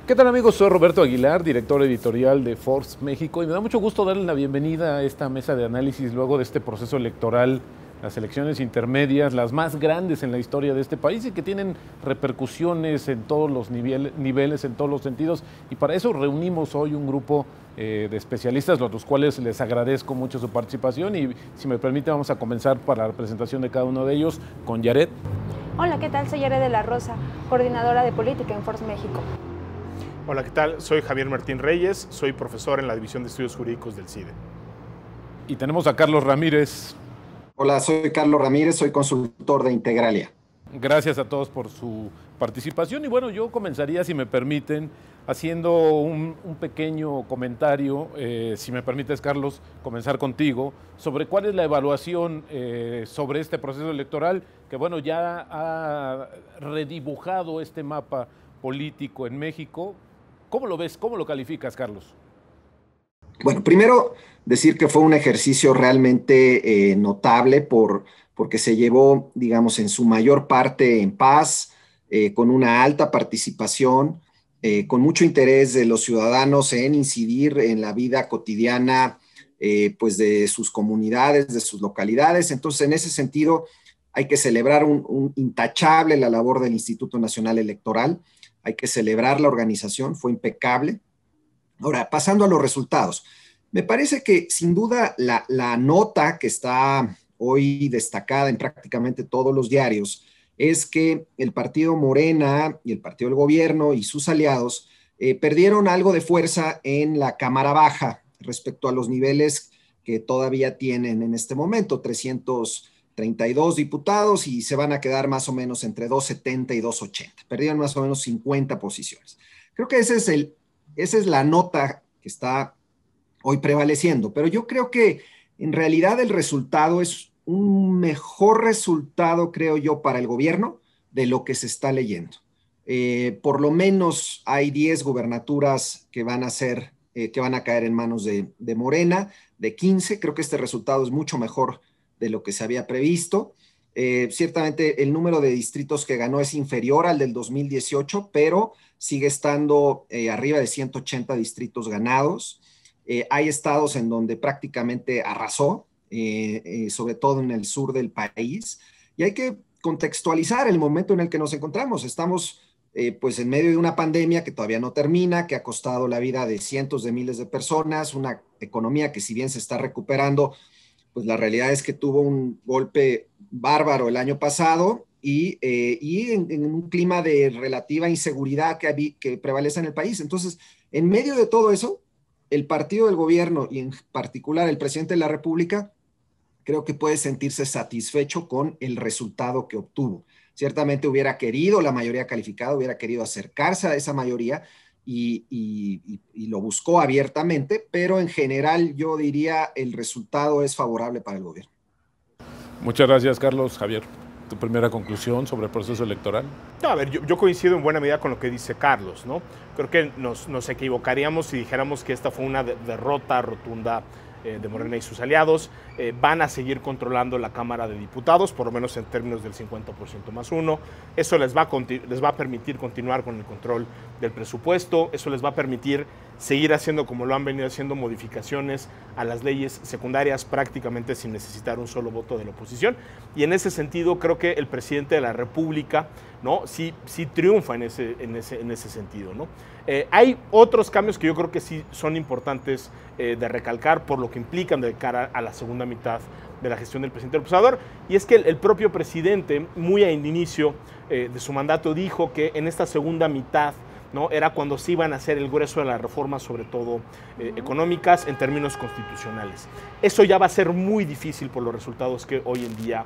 ¿Qué tal, amigos? Soy Roberto Aguilar, director editorial de Forbes México, y me da mucho gusto darles la bienvenida a esta mesa de análisis luego de este proceso electoral, las elecciones intermedias, las más grandes en la historia de este país y que tienen repercusiones en todos los niveles, en todos los sentidos. Y para eso reunimos hoy un grupo de especialistas, los cuales les agradezco mucho su participación. Y si me permite, vamos a comenzar para la presentación de cada uno de ellos con Yaret. Hola, ¿qué tal? Soy Yaret de la Rosa, coordinadora de política en Forbes México. Hola, ¿qué tal? Soy Javier Martín Reyes, soy profesor en la División de Estudios Jurídicos del CIDE. Y tenemos a Carlos Ramírez. Hola, soy Carlos Ramírez, soy consultor de Integralia. Gracias a todos por su participación. Y bueno, yo comenzaría, si me permiten, haciendo un pequeño comentario, si me permites, Carlos, comenzar contigo, sobre cuál es la evaluación sobre este proceso electoral, que bueno, ya ha redibujado este mapa político en México. ¿Cómo lo ves? ¿Cómo lo calificas, Carlos? Bueno, primero decir que fue un ejercicio realmente notable porque se llevó, digamos, en su mayor parte en paz, con una alta participación, con mucho interés de los ciudadanos en incidir en la vida cotidiana, pues de sus comunidades, de sus localidades. Entonces, en ese sentido, hay que celebrar intachable la labor del Instituto Nacional Electoral, hay que celebrar la organización, fue impecable. Ahora, pasando a los resultados, me parece que sin duda la nota que está hoy destacada en prácticamente todos los diarios es que el partido Morena y el partido del gobierno y sus aliados perdieron algo de fuerza en la Cámara Baja respecto a los niveles que todavía tienen en este momento, 332 diputados, y se van a quedar más o menos entre 270 y 280. Perdieron más o menos 50 posiciones. Creo que esa es la nota que está hoy prevaleciendo, pero yo creo que en realidad el resultado es un mejor resultado, creo yo, para el gobierno de lo que se está leyendo. Por lo menos hay 10 gubernaturas que van a caer en manos de Morena, de 15. Creo que este resultado es mucho mejor de lo que se había previsto. Ciertamente el número de distritos que ganó es inferior al del 2018, pero sigue estando arriba de 180 distritos ganados. Hay estados en donde prácticamente arrasó, sobre todo en el sur del país, y hay que contextualizar el momento en el que nos encontramos. Estamos pues en medio de una pandemia que todavía no termina, que ha costado la vida de cientos de miles de personas, una economía que, si bien se está recuperando, pues la realidad es que tuvo un golpe bárbaro el año pasado y en un clima de relativa inseguridad que prevalece en el país. Entonces, en medio de todo eso, el partido del gobierno y en particular el presidente de la República creo que puede sentirse satisfecho con el resultado que obtuvo. Ciertamente hubiera querido la mayoría calificada, hubiera querido acercarse a esa mayoría y lo buscó abiertamente, pero en general yo diría el resultado es favorable para el gobierno. Muchas gracias, Carlos. Javier, tu primera conclusión sobre el proceso electoral. No, a ver, yo coincido en buena medida con lo que dice Carlos, ¿no? Creo que nos equivocaríamos si dijéramos que esta fue una derrota rotunda de Morena y sus aliados. Van a seguir controlando la Cámara de Diputados, por lo menos en términos del 50% más uno. Eso les va a permitir continuar con el control del presupuesto. Eso les va a permitir seguir haciendo, como lo han venido haciendo, modificaciones a las leyes secundarias prácticamente sin necesitar un solo voto de la oposición. Y en ese sentido creo que el presidente de la República, ¿no?, sí triunfa en ese sentido, ¿no? Hay otros cambios que yo creo que sí son importantes de recalcar por lo que implican de cara a la segunda mitad de la gestión del presidente López Obrador, y es que el propio presidente, muy al inicio de su mandato, dijo que en esta segunda mitad, ¿no?, era cuando se iban a hacer el grueso de las reformas, sobre todo económicas, en términos constitucionales. Eso ya va a ser muy difícil por los resultados que hoy en día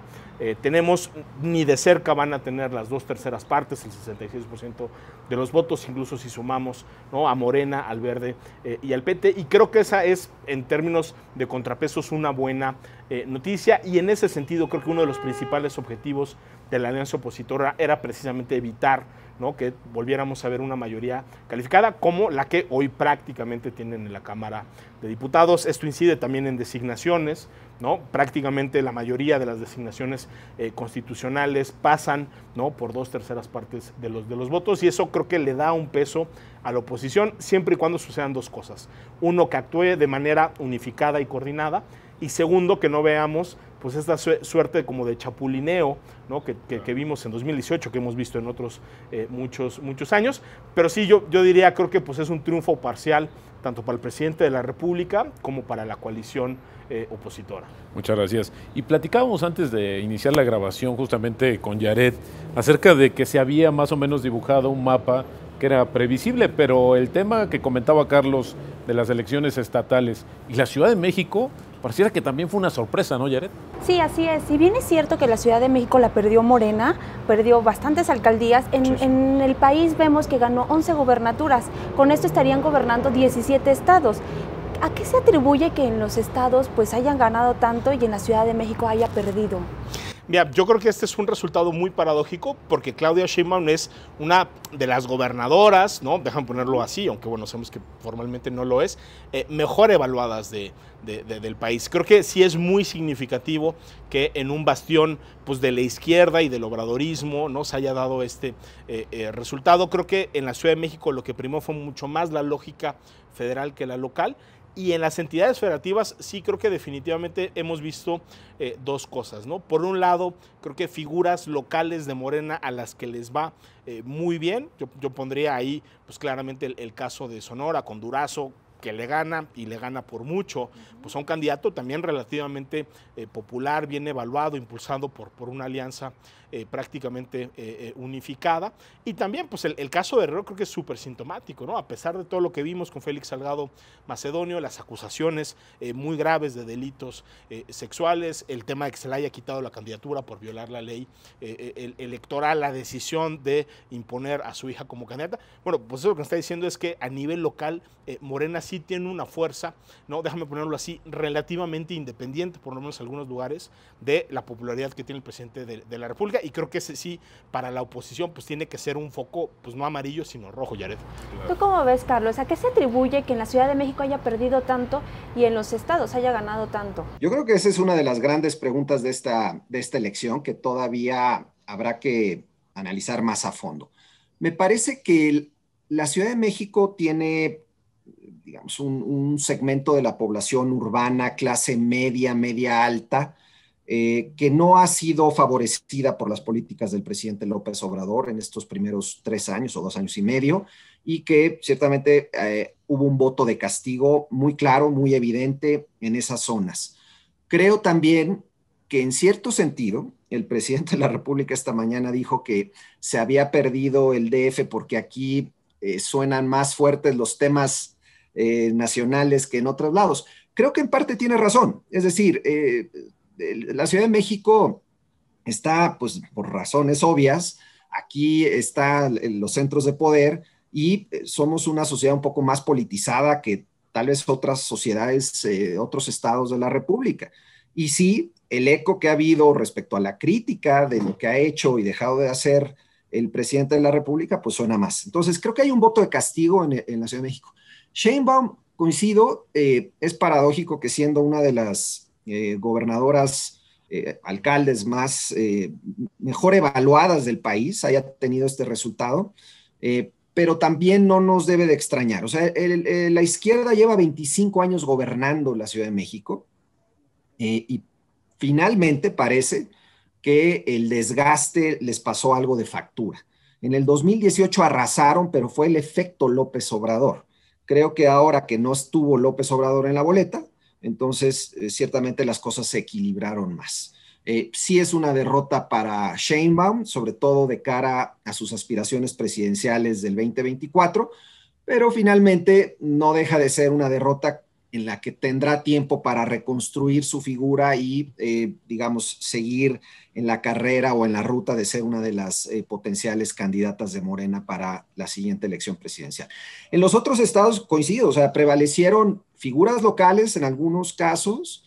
tenemos. Ni de cerca van a tener las 2/3 partes, el 66% de los votos, incluso si sumamos, ¿no?, a Morena, al Verde y al PT. Y creo que esa es, en términos de contrapesos, una buena noticia. Y en ese sentido, creo que uno de los principales objetivos de la alianza opositora era precisamente evitar, ¿no?, que volviéramos a ver una mayoría calificada como la que hoy prácticamente tienen en la Cámara de Diputados. Esto incide también en designaciones, ¿no? Prácticamente la mayoría de las designaciones constitucionales pasan, ¿no?, por 2/3 partes de los votos, y eso creo que le da un peso a la oposición, siempre y cuando sucedan dos cosas. Uno, que actúe de manera unificada y coordinada, y segundo, que no veamos pues esta suerte como de chapulineo, ¿no?, que vimos en 2018, que hemos visto en otros muchos años. Pero sí, yo diría, creo que pues es un triunfo parcial, tanto para el presidente de la República como para la coalición opositora. Muchas gracias. Y platicábamos antes de iniciar la grabación justamente con Yaret acerca de que se había más o menos dibujado un mapa que era previsible, pero el tema que comentaba Carlos de las elecciones estatales y la Ciudad de México, pareciera que también fue una sorpresa, ¿no, Yaret? Sí, así es. Si bien es cierto que la Ciudad de México la perdió Morena, perdió bastantes alcaldías, en el país vemos que ganó 11 gobernaturas. Con esto estarían gobernando 17 estados. ¿A qué se atribuye que en los estados pues hayan ganado tanto y en la Ciudad de México haya perdido? Mira, yo creo que este es un resultado muy paradójico porque Claudia Sheinbaum es una de las gobernadoras, ¿no?, déjame ponerlo así, aunque bueno, sabemos que formalmente no lo es, mejor evaluadas del país. Creo que sí es muy significativo que en un bastión pues de la izquierda y del obradorismo no se haya dado este resultado. Creo que en la Ciudad de México lo que primó fue mucho más la lógica federal que la local. Y en las entidades federativas sí creo que definitivamente hemos visto dos cosas, ¿no? Por un lado, creo que figuras locales de Morena a las que les va muy bien. Yo pondría ahí pues claramente el caso de Sonora con Durazo, que le gana y le gana por mucho, pues a un candidato también relativamente popular, bien evaluado, impulsado por una alianza prácticamente unificada. Y también pues el caso de Herrero creo que es súper sintomático, ¿no? A pesar de todo lo que vimos con Félix Salgado Macedonio, las acusaciones muy graves de delitos sexuales, el tema de que se le haya quitado la candidatura por violar la ley electoral, la decisión de imponer a su hija como candidata. Bueno, pues eso lo que nos está diciendo es que a nivel local Morena sí tiene una fuerza, ¿no?, déjame ponerlo así, relativamente independiente, por lo menos en algunos lugares, de la popularidad que tiene el presidente de la República, y creo que ese sí, para la oposición, pues tiene que ser un foco, pues no amarillo, sino rojo, Yaret. ¿Tú cómo ves, Carlos? ¿A qué se atribuye que en la Ciudad de México haya perdido tanto y en los estados haya ganado tanto? Yo creo que esa es una de las grandes preguntas de esta elección que todavía habrá que analizar más a fondo. Me parece que la Ciudad de México tiene, digamos, un segmento de la población urbana, clase media, media alta, que no ha sido favorecida por las políticas del presidente López Obrador en estos primeros 3 años o 2 años y medio, y que ciertamente hubo un voto de castigo muy claro, muy evidente en esas zonas. Creo también que en cierto sentido, el presidente de la República esta mañana dijo que se había perdido el DF porque aquí suenan más fuertes los temas nacionales que en otros lados. Creo que en parte tiene razón, es decir, la Ciudad de México está, pues por razones obvias, aquí están los centros de poder y somos una sociedad un poco más politizada que tal vez otras sociedades, otros estados de la República. Y sí, el eco que ha habido respecto a la crítica de lo que ha hecho y dejado de hacer el presidente de la República, pues suena más. Entonces, creo que hay un voto de castigo en la Ciudad de México. Sheinbaum, coincido, es paradójico que siendo una de las gobernadoras, alcaldes más mejor evaluadas del país haya tenido este resultado, pero también no nos debe de extrañar. O sea, la izquierda lleva 25 años gobernando la Ciudad de México y finalmente parece que el desgaste les pasó algo de factura. En el 2018 arrasaron, pero fue el efecto López Obrador. Creo que ahora que no estuvo López Obrador en la boleta, entonces ciertamente las cosas se equilibraron más. Sí es una derrota para Sheinbaum, sobre todo de cara a sus aspiraciones presidenciales del 2024, pero finalmente no deja de ser una derrota en la que tendrá tiempo para reconstruir su figura y, digamos, seguir en la carrera o en la ruta de ser una de las potenciales candidatas de Morena para la siguiente elección presidencial. En los otros estados coincido, o sea, prevalecieron figuras locales en algunos casos.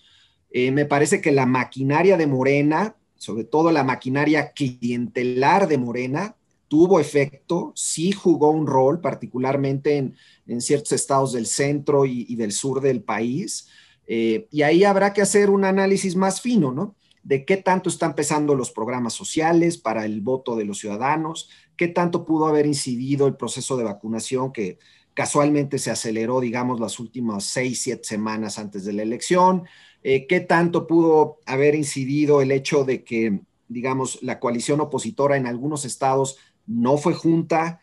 Me parece que la maquinaria de Morena, sobre todo la maquinaria clientelar de Morena, tuvo efecto, sí jugó un rol, particularmente en ciertos estados del centro y del sur del país. Y ahí habrá que hacer un análisis más fino, ¿no? De qué tanto están pesando los programas sociales para el voto de los ciudadanos, qué tanto pudo haber incidido el proceso de vacunación que casualmente se aceleró, digamos, las últimas 6, 7 semanas antes de la elección, qué tanto pudo haber incidido el hecho de que, digamos, la coalición opositora en algunos estados no fue junta,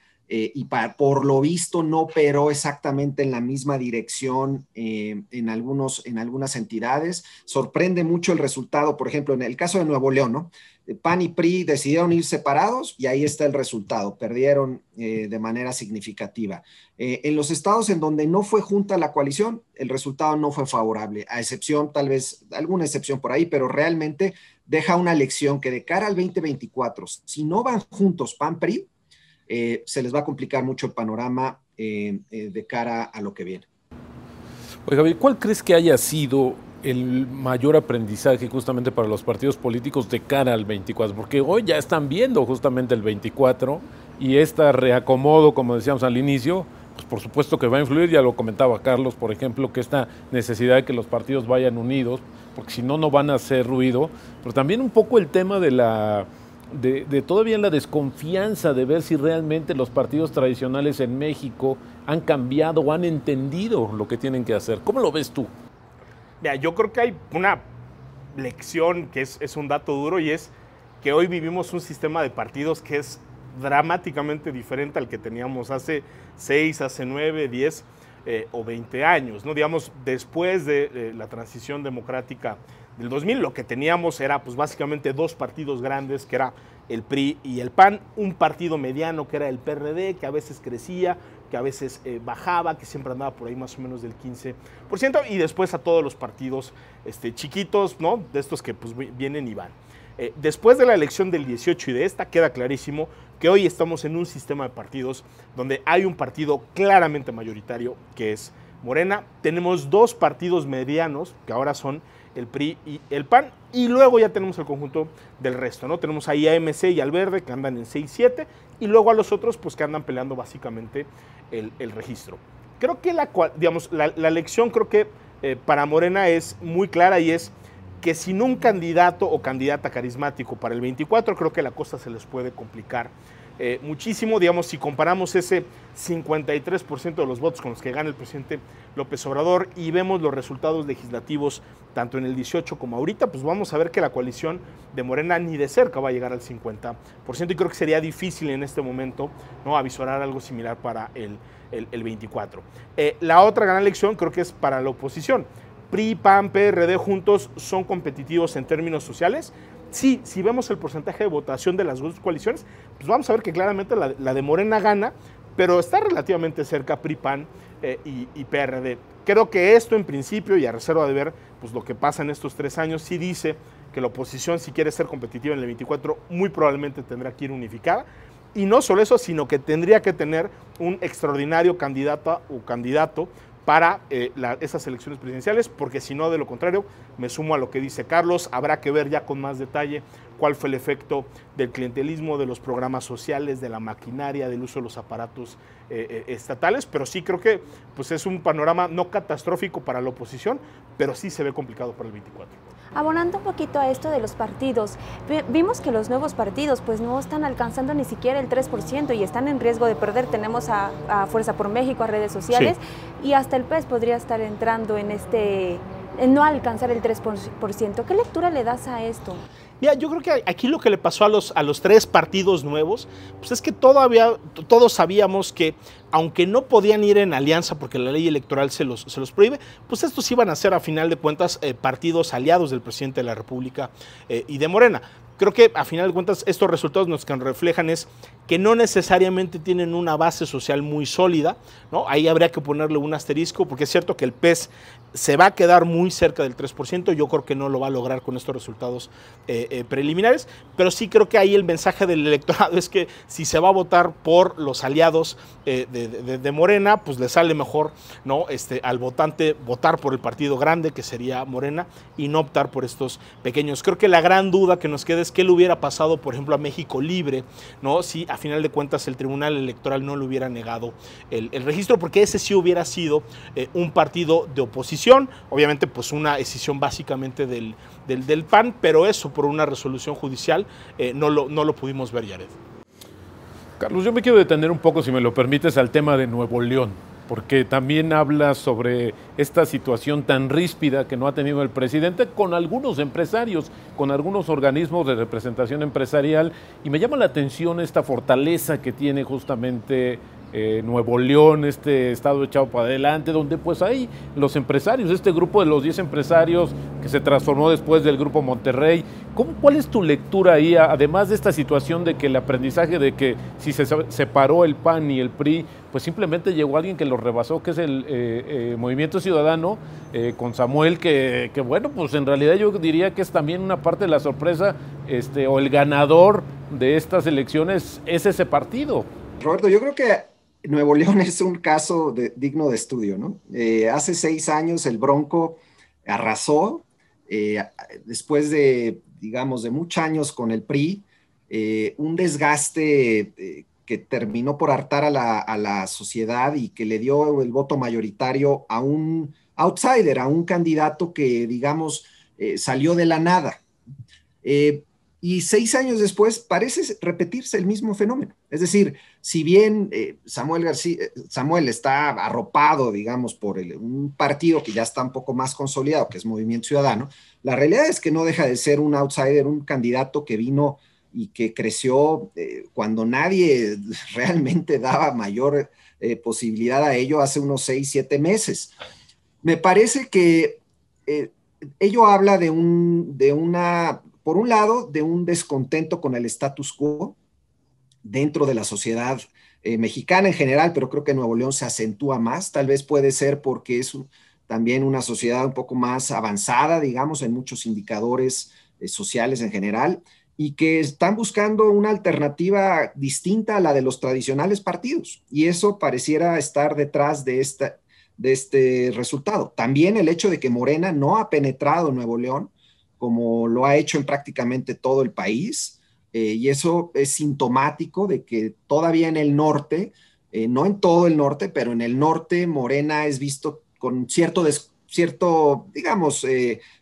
por lo visto no operó exactamente en la misma dirección en algunas entidades. Sorprende mucho el resultado, por ejemplo, en el caso de Nuevo León, ¿no? PAN y PRI decidieron ir separados y ahí está el resultado, perdieron de manera significativa. En los estados en donde no fue junta la coalición, el resultado no fue favorable, a excepción, tal vez, alguna excepción por ahí, pero realmente deja una lección que de cara al 2024, si no van juntos PAN-PRI, se les va a complicar mucho el panorama de cara a lo que viene. Oye, Javier, ¿cuál crees que haya sido el mayor aprendizaje justamente para los partidos políticos de cara al 24? Porque hoy ya están viendo justamente el 24 y este reacomodo, como decíamos al inicio, pues por supuesto que va a influir, ya lo comentaba Carlos, por ejemplo, que esta necesidad de que los partidos vayan unidos, porque si no, no van a hacer ruido, pero también un poco el tema de todavía la desconfianza de ver si realmente los partidos tradicionales en México han cambiado o han entendido lo que tienen que hacer. ¿Cómo lo ves tú? Mira, yo creo que hay una lección que es un dato duro y es que hoy vivimos un sistema de partidos que es dramáticamente diferente al que teníamos hace 6, hace 9, 10 o 20 años, ¿no? Digamos, después de la transición democrática del 2000, lo que teníamos era pues básicamente dos partidos grandes, que era el PRI y el PAN, un partido mediano que era el PRD, que a veces crecía, que a veces bajaba, que siempre andaba por ahí más o menos del 15%, y después a todos los partidos chiquitos, ¿no? De estos que pues vienen y van. Después de la elección del 18 y de esta, queda clarísimo que hoy estamos en un sistema de partidos donde hay un partido claramente mayoritario, que es Morena. Tenemos dos partidos medianos, que ahora son el PRI y el PAN, y luego ya tenemos el conjunto del resto, ¿no? Tenemos ahí a MC y al Verde, que andan en 6-7, y luego a los otros, pues que andan peleando básicamente el registro. Creo que la lección creo que para Morena es muy clara, y es que sin un candidato o candidata carismático para el 24, creo que la cosa se les puede complicar muchísimo. Digamos, si comparamos ese 53% de los votos con los que gana el presidente López Obrador y vemos los resultados legislativos tanto en el 18 como ahorita, pues vamos a ver que la coalición de Morena ni de cerca va a llegar al 50%, y creo que sería difícil en este momento, ¿no?, avisorar algo similar para el 24. La otra gran lección creo que es para la oposición. PRI, PAN, PRD juntos son competitivos en términos sociales. Sí, si vemos el porcentaje de votación de las dos coaliciones, pues vamos a ver que claramente la de Morena gana, pero está relativamente cerca PRI, PAN y PRD. Creo que esto en principio, y a reserva de ver pues, lo que pasa en estos 3 años, sí dice que la oposición, si quiere ser competitiva en el 24, muy probablemente tendrá que ir unificada. Y no solo eso, sino que tendría que tener un extraordinario candidata o candidato para esas elecciones presidenciales, porque si no, de lo contrario, me sumo a lo que dice Carlos, habrá que ver ya con más detalle cuál fue el efecto del clientelismo, de los programas sociales, de la maquinaria, del uso de los aparatos estatales, pero sí creo que pues, es un panorama no catastrófico para la oposición, pero sí se ve complicado para el 24. Abonando un poquito a esto de los partidos, vimos que los nuevos partidos pues no están alcanzando ni siquiera el 3% y están en riesgo de perder. Tenemos a Fuerza por México, a redes sociales, sí, y hasta el PES podría estar entrando en no alcanzar el 3%. ¿Qué lectura le das a esto? Mira, yo creo que aquí lo que le pasó a los 3 partidos nuevos, pues es que todos sabíamos que, aunque no podían ir en alianza porque la ley electoral se los prohíbe, pues estos iban a ser a final de cuentas partidos aliados del presidente de la República y de Morena. Creo que a final de cuentas estos resultados nos que reflejan es que no necesariamente tienen una base social muy sólida, ¿no? Ahí habría que ponerle un asterisco, porque es cierto que el PES se va a quedar muy cerca del 3%, yo creo que no lo va a lograr con estos resultados preliminares, pero sí creo que ahí el mensaje del electorado es que si se va a votar por los aliados de Morena, pues le sale mejor, ¿no?, al votante votar por el partido grande, que sería Morena, y no optar por estos pequeños. Creo que la gran duda que nos queda es qué le hubiera pasado, por ejemplo, a México Libre, ¿no?, si a final de cuentas el Tribunal Electoral no le hubiera negado el registro, porque ese sí hubiera sido un partido de oposición, obviamente pues una decisión básicamente del PAN, pero eso por una resolución judicial no lo pudimos ver, Yared. Carlos, yo me quiero detener un poco, si me lo permites, al tema de Nuevo León, porque también habla sobre esta situación tan ríspida que no ha tenido el presidente con algunos empresarios, con algunos organismos de representación empresarial, y me llama la atención esta fortaleza que tiene justamente Nuevo León, este estado echado para adelante, donde pues hay los empresarios, este grupo de los 10 empresarios que se transformó después del Grupo Monterrey. ¿Cuál es tu lectura ahí, además de esta situación de que el aprendizaje de que si se separó el PAN y el PRI, pues simplemente llegó alguien que lo rebasó, que es el Movimiento Ciudadano, con Samuel, que bueno, pues en realidad yo diría que es también una parte de la sorpresa, o el ganador de estas elecciones es ese partido? Roberto, yo creo que Nuevo León es un caso digno de estudio, ¿no? Hace 6 años el Bronco arrasó, después de, digamos, de muchos años con el PRI, un desgaste que terminó por hartar a la sociedad y que le dio el voto mayoritario a un outsider, a un candidato que, digamos, salió de la nada. Y 6 años después parece repetirse el mismo fenómeno. Es decir, si bien Samuel está arropado, digamos, por un partido que ya está un poco más consolidado, que es Movimiento Ciudadano, la realidad es que no deja de ser un outsider, un candidato que vino y que creció cuando nadie realmente daba mayor posibilidad a ello hace unos 6, 7 meses. Me parece que ello habla por un lado, de un descontento con el status quo dentro de la sociedad mexicana en general, pero creo que en Nuevo León se acentúa más. Tal vez puede ser porque es también una sociedad un poco más avanzada, digamos, en muchos indicadores sociales en general, y que están buscando una alternativa distinta a la de los tradicionales partidos. Y eso pareciera estar detrás de este resultado. También el hecho de que Morena no ha penetrado en Nuevo León, como lo ha hecho en prácticamente todo el país, y eso es sintomático de que todavía en el norte, no en todo el norte, pero en el norte Morena es visto con cierto digamos,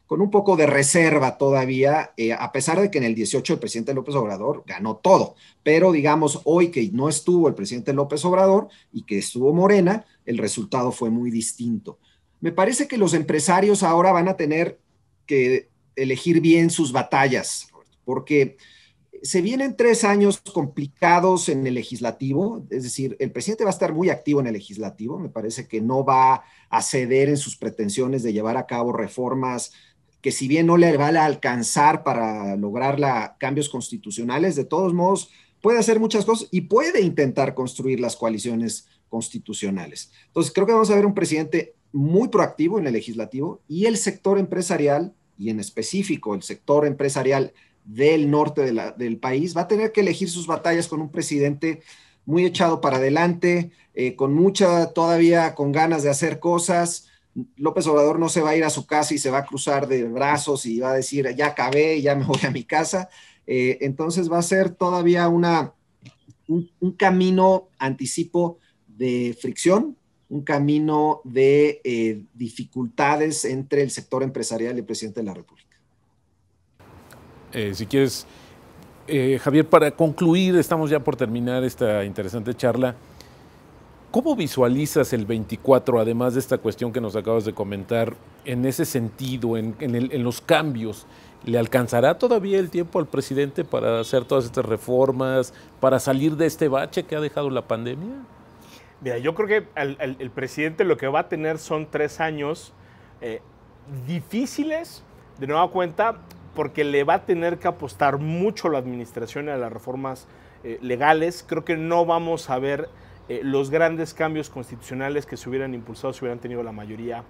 con un poco de reserva todavía, a pesar de que en el 18 el presidente López Obrador ganó todo, pero digamos hoy que no estuvo el presidente López Obrador y que estuvo Morena, el resultado fue muy distinto. Me parece que los empresarios ahora van a tener que elegir bien sus batallas, porque se vienen 3 años complicados en el legislativo, es decir, el presidente va a estar muy activo en el legislativo, me parece que no va a ceder en sus pretensiones de llevar a cabo reformas que si bien no le va a alcanzar para lograr cambios constitucionales, de todos modos puede hacer muchas cosas y puede intentar construir las coaliciones constitucionales. Entonces creo que vamos a ver un presidente muy proactivo en el legislativo y el sector empresarial, y en específico el sector empresarial del norte del país, va a tener que elegir sus batallas con un presidente muy echado para adelante, todavía con ganas de hacer cosas. López Obrador no se va a ir a su casa y se va a cruzar de brazos y va a decir, ya acabé, ya me voy a mi casa. Entonces va a ser todavía un camino, anticipo, de fricción, un camino de dificultades entre el sector empresarial y el presidente de la República. Si quieres, Javier, para concluir, estamos ya por terminar esta interesante charla. ¿Cómo visualizas el 24, además de esta cuestión que nos acabas de comentar, en ese sentido, en los cambios? ¿Le alcanzará todavía el tiempo al presidente para hacer todas estas reformas, para salir de este bache que ha dejado la pandemia? Mira, yo creo que el presidente lo que va a tener son 3 años difíciles, de nueva cuenta, porque le va a tener que apostar mucho la administración a las reformas legales. Creo que no vamos a ver los grandes cambios constitucionales que se hubieran impulsado si hubieran tenido la mayoría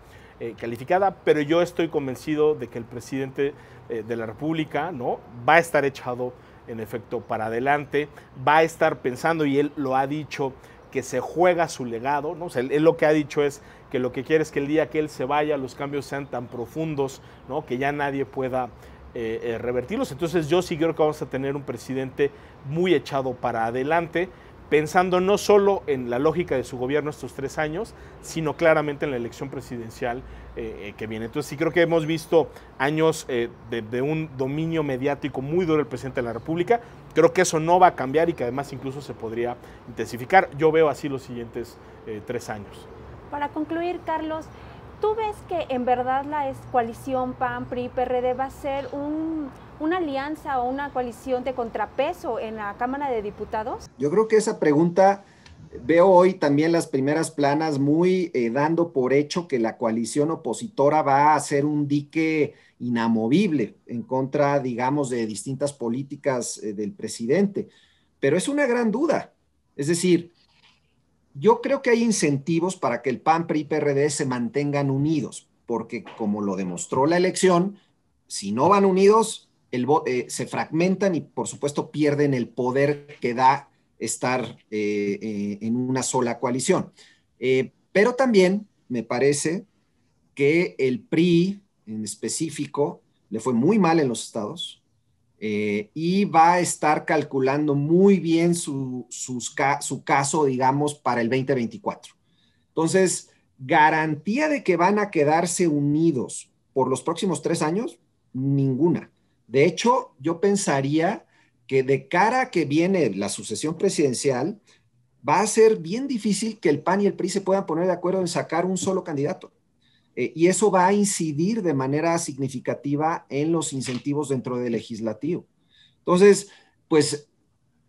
calificada, pero yo estoy convencido de que el presidente de la República, ¿no?, va a estar echado en efecto para adelante, va a estar pensando, y él lo ha dicho, que se juega su legado, ¿no? O sea, él lo que ha dicho es que lo que quiere es que el día que él se vaya los cambios sean tan profundos, ¿no?, que ya nadie pueda revertirlos. Entonces yo sí creo que vamos a tener un presidente muy echado para adelante, pensando no solo en la lógica de su gobierno estos 3 años, sino claramente en la elección presidencial que viene. Entonces sí creo que hemos visto años de un dominio mediático muy duro del presidente de la República. Creo que eso no va a cambiar y que además incluso se podría intensificar. Yo veo así los siguientes 3 años. Para concluir, Carlos, ¿tú ves que en verdad la coalición PAN, PRI, PRD va a ser una alianza o una coalición de contrapeso en la Cámara de Diputados? Yo creo que esa pregunta, veo hoy también las primeras planas muy dando por hecho que la coalición opositora va a ser un dique inamovible en contra, digamos, de distintas políticas del presidente. Pero es una gran duda. Es decir, yo creo que hay incentivos para que el PAN, PRI y PRD se mantengan unidos, porque como lo demostró la elección, si no van unidos, se fragmentan y por supuesto pierden el poder que da estar en una sola coalición. Pero también me parece que el PRI en específico le fue muy mal en los estados, y va a estar calculando muy bien su caso, digamos, para el 2024. Entonces, garantía de que van a quedarse unidos por los próximos 3 años, ninguna. De hecho, yo pensaría que de cara a que viene la sucesión presidencial, va a ser bien difícil que el PAN y el PRI se puedan poner de acuerdo en sacar un solo candidato. Y eso va a incidir de manera significativa en los incentivos dentro del legislativo. Entonces, pues,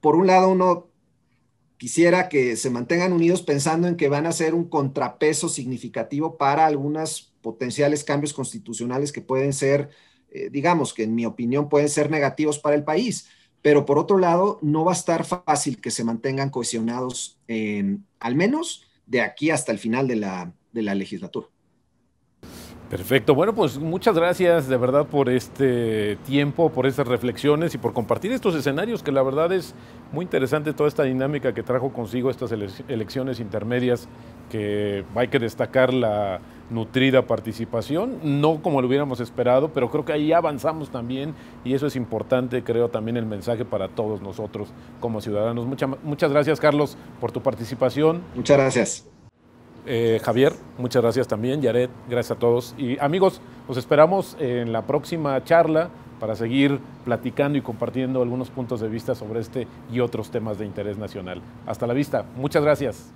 por un lado uno quisiera que se mantengan unidos pensando en que van a ser un contrapeso significativo para algunos potenciales cambios constitucionales que pueden ser, digamos, que en mi opinión pueden ser negativos para el país. Pero por otro lado, no va a estar fácil que se mantengan cohesionados, al menos de aquí hasta el final de la legislatura. Perfecto. Bueno, pues muchas gracias de verdad por este tiempo, por estas reflexiones y por compartir estos escenarios, que la verdad es muy interesante toda esta dinámica que trajo consigo estas elecciones intermedias, que hay que destacar la nutrida participación, no como lo hubiéramos esperado, pero creo que ahí avanzamos también y eso es importante, creo también el mensaje para todos nosotros como ciudadanos. Muchas gracias, Carlos, por tu participación. Muchas gracias. Javier, muchas gracias también. Yaret, gracias a todos. Y amigos, los esperamos en la próxima charla para seguir platicando y compartiendo algunos puntos de vista sobre este y otros temas de interés nacional. Hasta la vista. Muchas gracias.